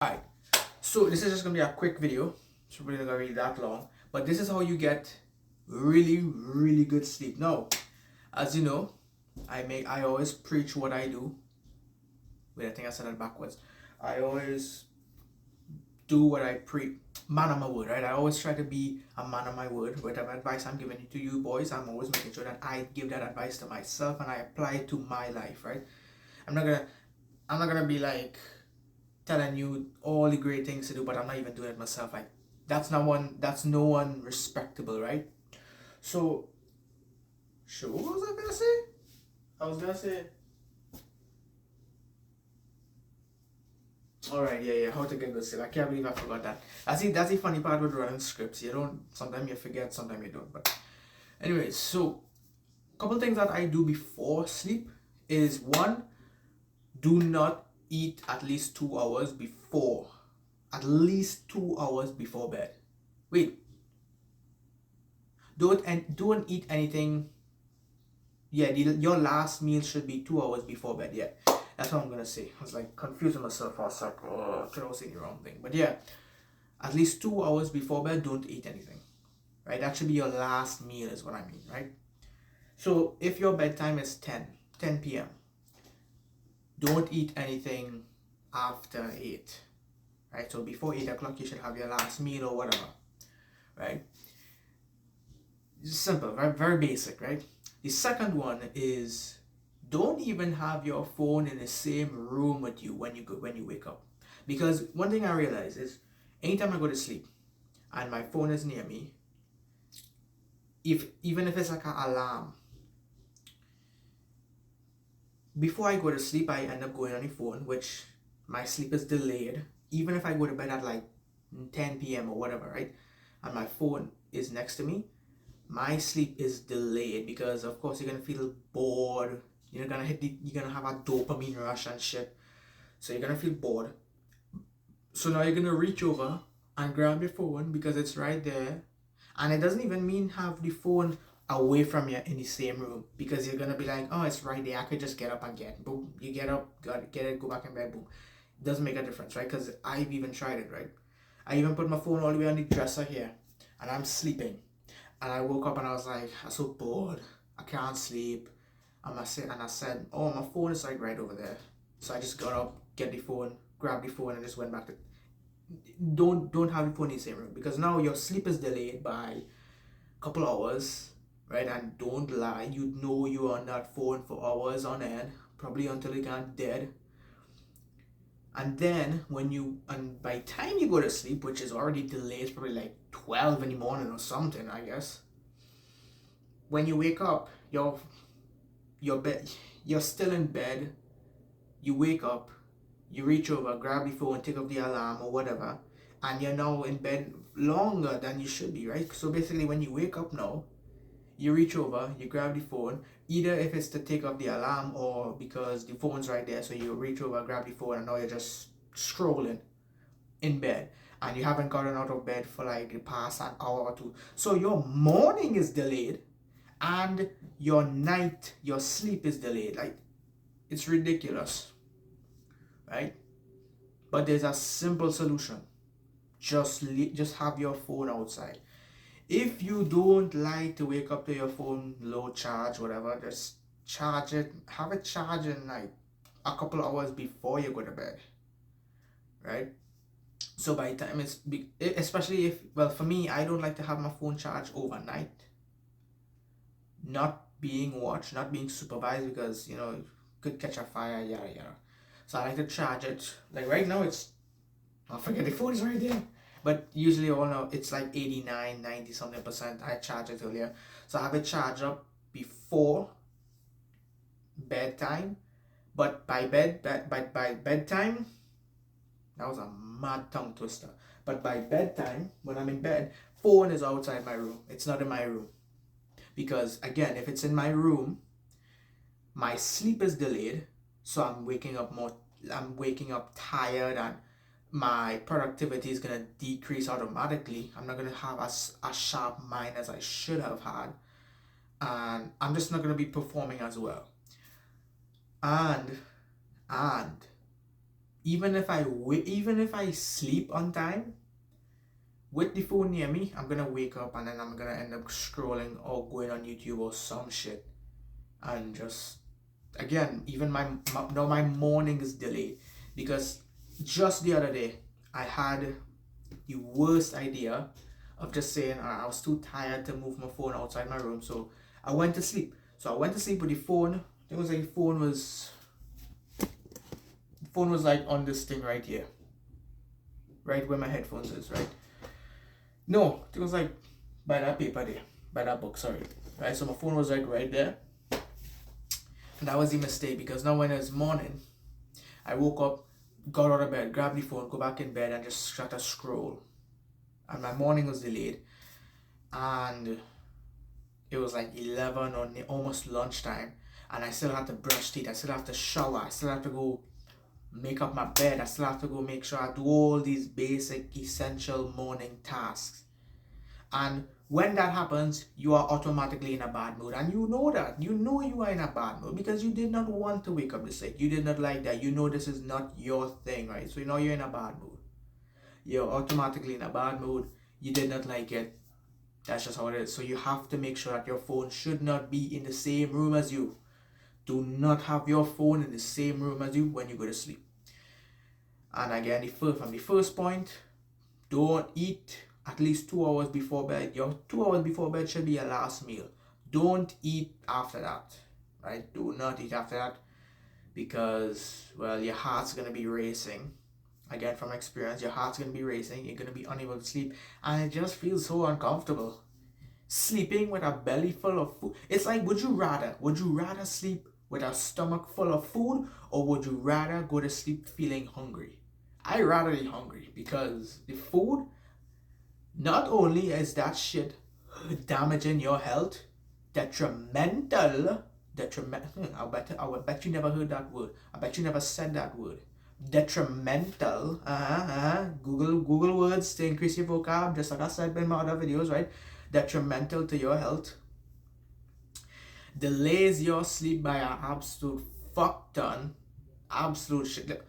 Alright, so this is just gonna be a quick video. It's really not gonna be that long, but this is how you get really good sleep. Now, as you know, I always preach what I do. Wait, I think I said that backwards. I always do what I preach. Man of my word, right? I always try to be a man of my word. Whatever advice I'm giving to you boys, I'm always making sure that I give that advice to myself and I apply it to my life, right? I'm not gonna I'm not gonna be like telling you all the great things to do, but I'm not even doing it myself. Like that's no one respectable, right? So sure, what was I gonna say? I was gonna say alright, yeah, how to get good sleep. I can't believe I forgot that. That's the funny part with running scripts. You don't sometimes you forget, sometimes you don't. But anyways, so couple things that I do before sleep is one, do not eat at least 2 hours before. At least 2 hours before bed. Wait, don't eat anything. Yeah, your last meal should be 2 hours before bed. Yeah, that's what I'm gonna say. I was like confusing myself for a sec. Oh, I was saying the wrong thing. But yeah, at least 2 hours before bed, don't eat anything. Right? That should be your last meal, is what I mean. Right? So if your bedtime is 10 p.m., don't eat anything after 8. Right? So before 8 o'clock, you should have your last meal or whatever. Right? Simple, right? Very basic, right? The second one is don't even have your phone in the same room with you when you wake up. Because one thing I realize is anytime I go to sleep and my phone is near me, if even if it's like an alarm, before I go to sleep I end up going on the phone, which my sleep is delayed. Even if I go to bed at like 10 p.m. or whatever, right? And my phone is next to me, my sleep is delayed because of course you're gonna feel bored. You're gonna have a dopamine rush and shit. So you're gonna feel bored. So now you're gonna reach over and grab your phone because it's right there. And it doesn't even mean have the phone away from you in the same room, because you're gonna be like, oh, it's right there. I could just get up again. Boom. You get up, get it, go back in bed. Boom. It doesn't make a difference, right? Because I've even tried it, right? I even put my phone all the way on the dresser here, and I'm sleeping. And I woke up and I was like, I'm so bored. I can't sleep. And I said, oh, my phone is like right over there. So I just got up, get the phone, grab the phone, and just went back to. Don't have the phone in the same room, because now your sleep is delayed by a couple hours, right? And don't lie, you know you're on that phone for hours on end, probably until you get dead. And then and by the time you go to sleep, which is already delayed, it's probably like 12 in the morning or something, I guess. When you wake up, you're still in bed. You wake up, you reach over, grab the phone, take off the alarm or whatever, and you're now in bed longer than you should be, right? So basically, when you wake up now, you reach over, you grab the phone, either if it's to take off the alarm or because the phone's right there, so you reach over, grab the phone, and now you're just scrolling in bed. And you haven't gotten out of bed for like the past an hour or two. So your morning is delayed and your sleep is delayed. Like, it's ridiculous, right? But there's a simple solution. Just have your phone outside. If you don't like to wake up to your phone low charge, whatever, just charge it. Have it charging like a couple hours before you go to bed, right? So by the time especially if, well, for me, I don't like to have my phone charged overnight, not being watched, not being supervised, because it could catch a fire, yada yada. So I like to charge it. Like right now, I forget, the phone is right there. But usually all now it's like 89, 90 something percent. I charge it earlier. So I have it charged up before bedtime. But by bedtime, that was a mad tongue twister. But by bedtime, when I'm in bed, phone is outside my room. It's not in my room. Because again, if it's in my room, my sleep is delayed. So I'm waking up tired, and my productivity is going to decrease automatically. I'm not going to have a sharp mind as I should have had. And I'm just not going to be performing as well. And, and even if I sleep on time with the phone near me, I'm gonna wake up and then I'm gonna end up scrolling or going on YouTube or some shit, and just again, even now my morning is delayed because just the other day I had the worst idea of just saying, I was too tired to move my phone outside my room, so I went to sleep. So I went to sleep with the phone. It was like the phone was like on this thing right here, right where my headphones is, right? No, it was like by that paper there, by that book, sorry. Right, so my phone was like right there. And that was the mistake because now when it's morning, I woke up, got out of bed, grabbed the phone, go back in bed and just start to scroll. And my morning was delayed. And it was like 11 or almost lunchtime. And I still had to brush teeth. I still have to shower. I still have to go make up my bed. I still have to go make sure I do all these basic, essential morning tasks. And when that happens, you are automatically in a bad mood. And you know that. You know you are in a bad mood because you did not want to wake up this late. You did not like that. You know this is not your thing, right? So you know you're in a bad mood. You're automatically in a bad mood. You did not like it. That's just how it is. So you have to make sure that your phone should not be in the same room as you. Do not have your phone in the same room as you when you go to sleep. And again, from the first point, don't eat at least 2 hours before bed. Your 2 hours before bed should be your last meal. Don't eat after that, right? Do not eat after that because, well, your heart's going to be racing. Again, from experience, your heart's going to be racing. You're going to be unable to sleep. And it just feels so uncomfortable. Sleeping with a belly full of food. It's like, would you rather sleep with a stomach full of food, or would you rather go to sleep feeling hungry? I'd rather be hungry because the food, not only is that shit damaging your health, detrimental, I would bet you never heard that word. I bet you never said that word. Detrimental, Google words to increase your vocab, just like I said in my other videos, right? Detrimental to your health. Delays your sleep by an absolute fuck ton. Absolute shit.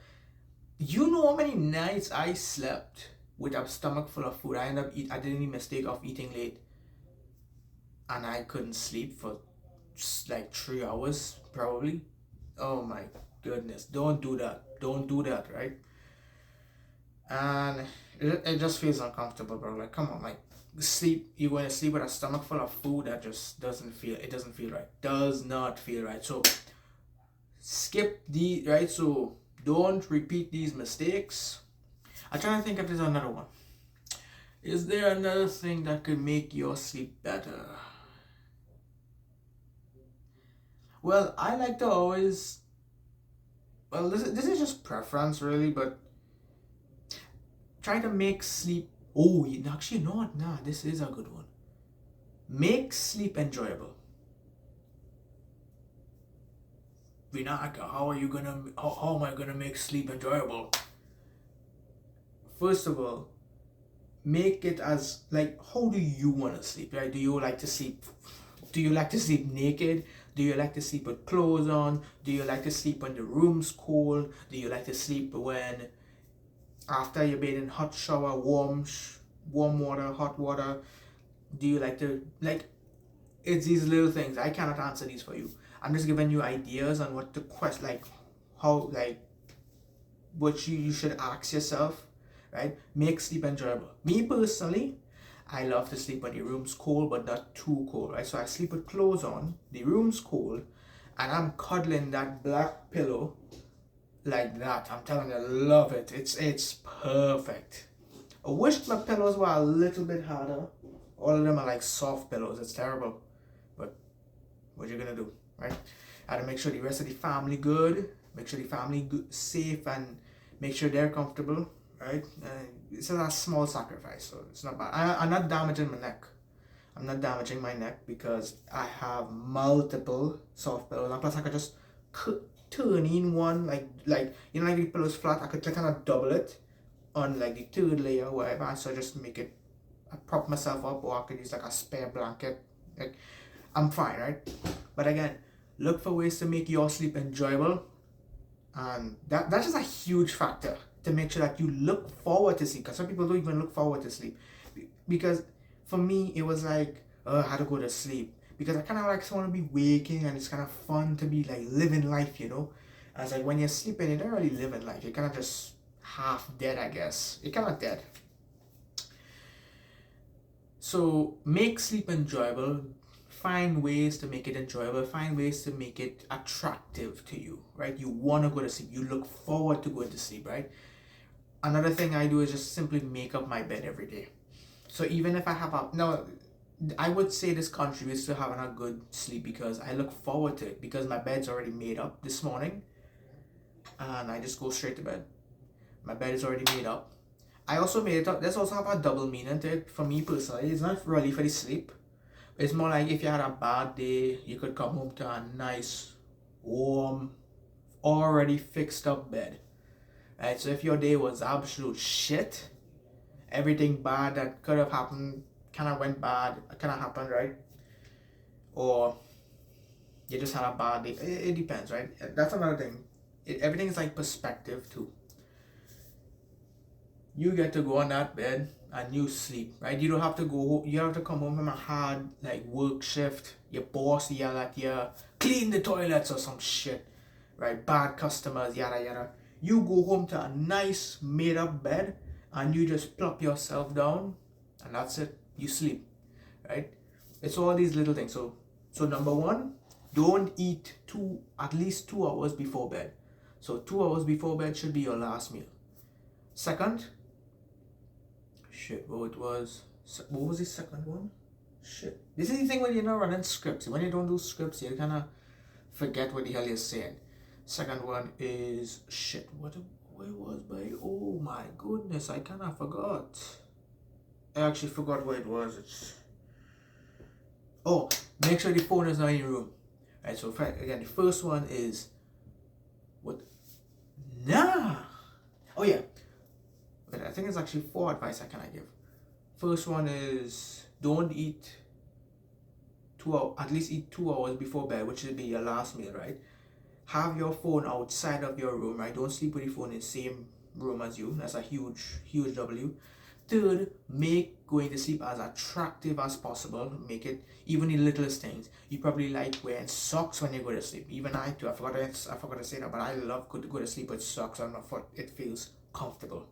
You know how many nights I slept with a stomach full of food? I did any mistake of eating late and I couldn't sleep for like 3 hours probably. Oh my goodness. Don't do that. Don't do that, right? And it just feels uncomfortable, bro. Like, come on, like, you're going to sleep with a stomach full of food that just doesn't feel right. Does not feel right. So skip right? So don't repeat these mistakes. I'm trying to think if there's another one. Is there another thing that could make your sleep better? Well, I like to always, well, this is just preference really, but try to make sleep, actually not, nah, this is a good one. Make sleep enjoyable. Vinaka, how am I gonna make sleep enjoyable? First of all, make it as, like, how do you want to sleep, right? Do you like to sleep naked? Do you like to sleep with clothes on? Do you like to sleep when the room's cold? Do you like to sleep when after you bathe in hot shower, warm water, hot water? Do you like to, like, it's these little things. I cannot answer these for you. I'm just giving you ideas on what to what you should ask yourself, right? Make sleep enjoyable. Me personally, I love to sleep when the room's cold, but not too cold, right? So I sleep with clothes on, the room's cold, and I'm cuddling that black pillow like that. I'm telling you, I love it. It's perfect. I wish my pillows were a little bit harder. All of them are like soft pillows. It's terrible. But what you gonna do, right? I had to make sure the rest of the family good, make sure the family safe, and make sure they're comfortable, right? It's a small sacrifice, so it's not bad. I'm not damaging my neck. I'm not damaging my neck because I have multiple soft pillows. And plus, I could just turn in one, like like the pillow's flat. I could kind of double it on like the third layer or whatever. So I just make it, I prop myself up, or I could use like a spare blanket. Like, I'm fine, right? But again, look for ways to make your sleep enjoyable. And that's just a huge factor to make sure that you look forward to sleep. Because some people don't even look forward to sleep. Because for me, it was like, I had to go to sleep. Because I kind of like want to be waking, and it's kind of fun to be like living life, you know? As like when you're sleeping, you don't really live in life. You're kind of just half dead, I guess. You're kind of dead. So make sleep enjoyable. Find ways to make it enjoyable. Find ways to make it attractive to you, right? You want to go to sleep. You look forward to going to sleep, right? Another thing I do is just simply make up my bed every day. So even if I have a no, I would say this contributes to having a good sleep because I look forward to it because my bed's already made up this morning, and I just go straight to bed. My bed is already made up. I also made it up. There's also have a double meaning to it for me personally. It's not really for the sleep. It's more like if you had a bad day, you could come home to a nice, warm, already fixed up bed. Right? So if your day was absolute shit, everything bad that could have happened kind of went bad, kind of happened, right? Or you just had a bad day. It depends, right? That's another thing. Everything is like perspective too. You get to go on that bed and you sleep, right? You don't have to go. You have to come home from a hard like work shift. Your boss yell at you, clean the toilets or some shit, right? Bad customers, yada yada. You go home to a nice made up bed and you just plop yourself down, and that's it. You sleep, right? It's all these little things. So number one, don't eat at least 2 hours before bed. So 2 hours before bed should be your last meal. Second, what was the second one? Shit. This is the thing when you're not running scripts. When you don't do scripts, you kind of forget what the hell you're saying. Second one is shit. Where was my? Oh my goodness, I kind of forgot. I actually forgot what it was. Make sure the phone is not in your room. Right. So again, the first one is what? Nah. Oh yeah. But I think it's actually 4 advice I can give. First one is don't eat at least eat 2 hours before bed, which should be your last meal, right? Have your phone outside of your room, right? Don't sleep with your phone in the same room as you. That's a huge, huge W. Third, make going to sleep as attractive as possible. Make it even the littlest things. You probably like wearing socks when you go to sleep. Even I too. I forgot to say that, but I love to go to sleep with socks on my foot. It feels comfortable.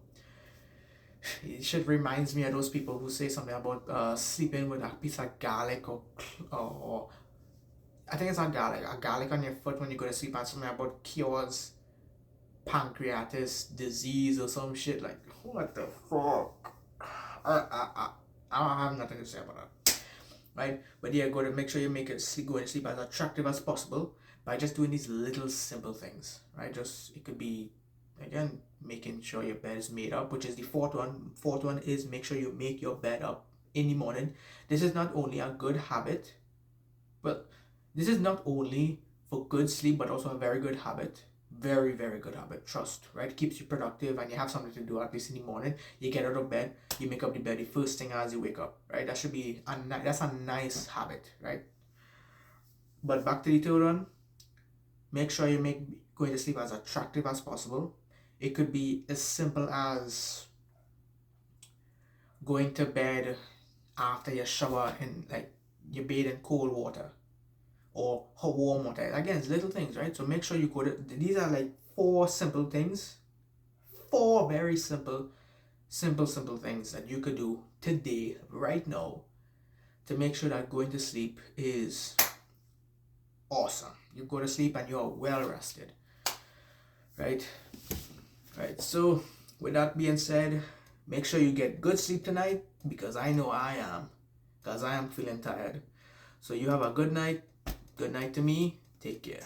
It should reminds me of those people who say something about sleeping with a piece of garlic or I think it's a garlic on your foot when you go to sleep, and something about cures pancreatitis disease or some shit. Like, what the fuck? I have nothing to say about that, right? But yeah, go to make sure you make it going to sleep as attractive as possible by just doing these little simple things, right? Just it could be again making sure your bed is made up, which is the fourth one is make sure you make your bed up in the morning. This is not only a good habit, but this is not only for good sleep but also a very good habit. Very, very good habit. Trust, right? Keeps you productive and you have something to do at least in the morning. You get out of bed, you make up the bed the first thing as you wake up, right? That should be that's a nice habit, right? But back to the third one, make sure you make going to sleep as attractive as possible. It could be as simple as going to bed after your shower and like you bathe in cold water or hot warm water. Again, it's little things, right? So make sure you go to these are like 4 simple things. 4 very simple things that you could do today, right now, to make sure that going to sleep is awesome. You go to sleep and you're well rested. Right? Right. So with that being said, make sure you get good sleep tonight because I know I am. Because I am feeling tired. So you have a good night. Good night to me. Take care.